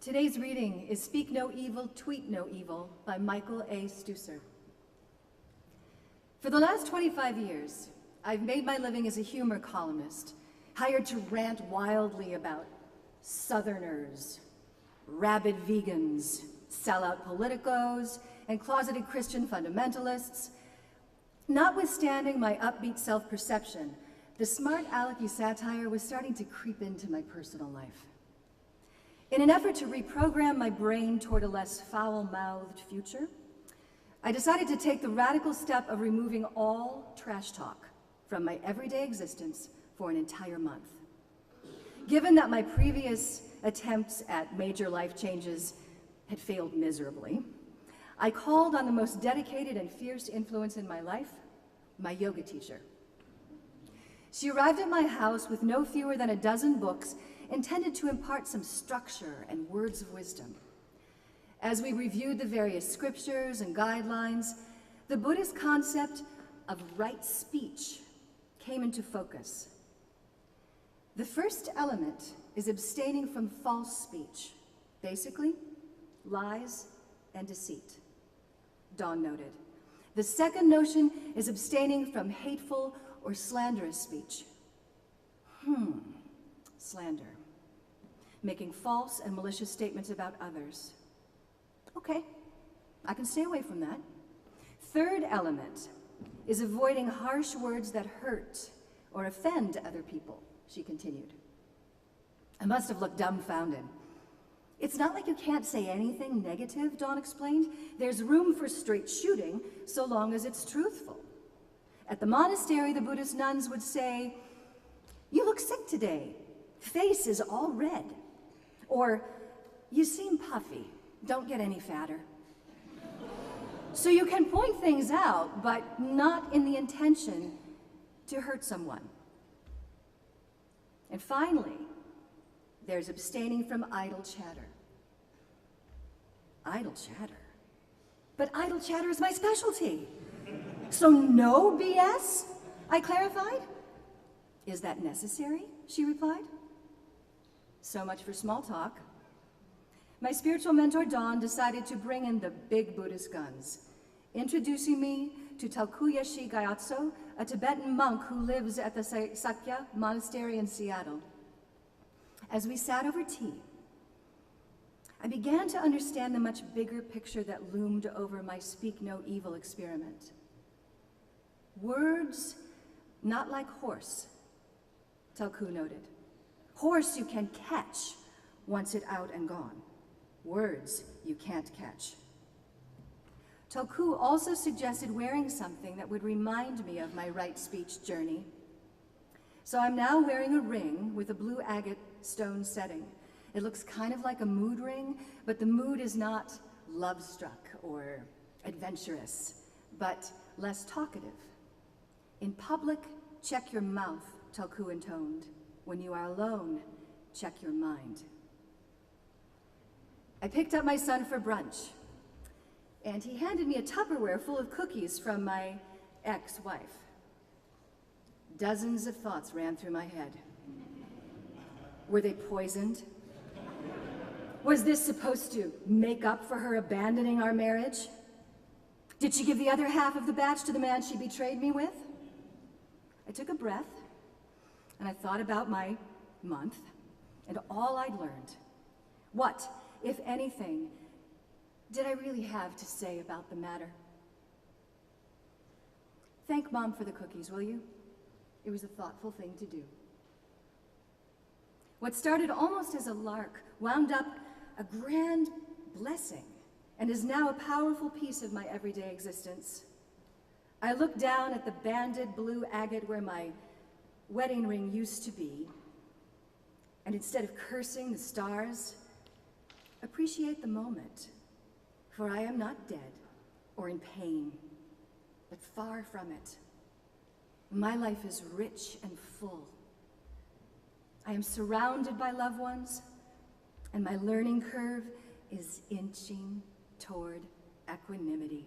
Today's reading is Speak No Evil, Tweet No Evil by Michael A. Stusser. For the last 25 years, I've made my living as a humor columnist, hired to rant wildly about Southerners, rabid vegans, sellout politicos, and closeted Christian fundamentalists. Notwithstanding my upbeat self-perception, the smart alecky satire was starting to creep into my personal life. In an effort to reprogram my brain toward a less foul-mouthed future, I decided to take the radical step of removing all trash talk from my everyday existence for an entire month. Given that my previous attempts at major life changes had failed miserably, I called on the most dedicated and fierce influence in my life, my yoga teacher. She arrived at my house with no fewer than a dozen books intended to impart some structure and words of wisdom. As we reviewed the various scriptures and guidelines, the Buddhist concept of right speech came into focus. The first element is abstaining from false speech, basically, lies and deceit, Dawn noted. The second notion is abstaining from hateful or slanderous speech. Slander. Making false and malicious statements about others. Okay, I can stay away from that. Third element is avoiding harsh words that hurt or offend other people, she continued. I must have looked dumbfounded. It's not like you can't say anything negative, Dawn explained. There's room for straight shooting so long as it's truthful. At the monastery, the Buddhist nuns would say, "You look sick today. Face is all red." Or, "You seem puffy. Don't get any fatter." So you can point things out, but not in the intention to hurt someone. And finally, there's abstaining from idle chatter. Idle chatter? But idle chatter is my specialty. So no BS? I clarified. Is that necessary? She replied. So much for small talk. My spiritual mentor, Dawn, decided to bring in the big Buddhist guns, introducing me to Talkuyashi Gyatso, a Tibetan monk who lives at the Sakya Monastery in Seattle. As we sat over tea, I began to understand the much bigger picture that loomed over my Speak No Evil experiment. Words, not like horse, Talku noted. Horse you can catch once it's out and gone. Words you can't catch. Talku also suggested wearing something that would remind me of my right speech journey. So I'm now wearing a ring with a blue agate stone setting. It looks kind of like a mood ring, but the mood is not love-struck or adventurous, but less talkative. In public, check your mouth, Talku intoned. When you are alone, check your mind. I picked up my son for brunch, and he handed me a Tupperware full of cookies from my ex-wife. Dozens of thoughts ran through my head. Were they poisoned? Was this supposed to make up for her abandoning our marriage? Did she give the other half of the batch to the man she betrayed me with? I took a breath, and I thought about my month and all I'd learned. What, if anything, did I really have to say about the matter? Thank Mom for the cookies, will you? It was a thoughtful thing to do. What started almost as a lark wound up a grand blessing and is now a powerful piece of my everyday existence. I look down at the banded blue agate where my wedding ring used to be, and instead of cursing the stars, appreciate the moment, for I am not dead or in pain, but far from it. My life is rich and full. I am surrounded by loved ones, and my learning curve is inching toward equanimity.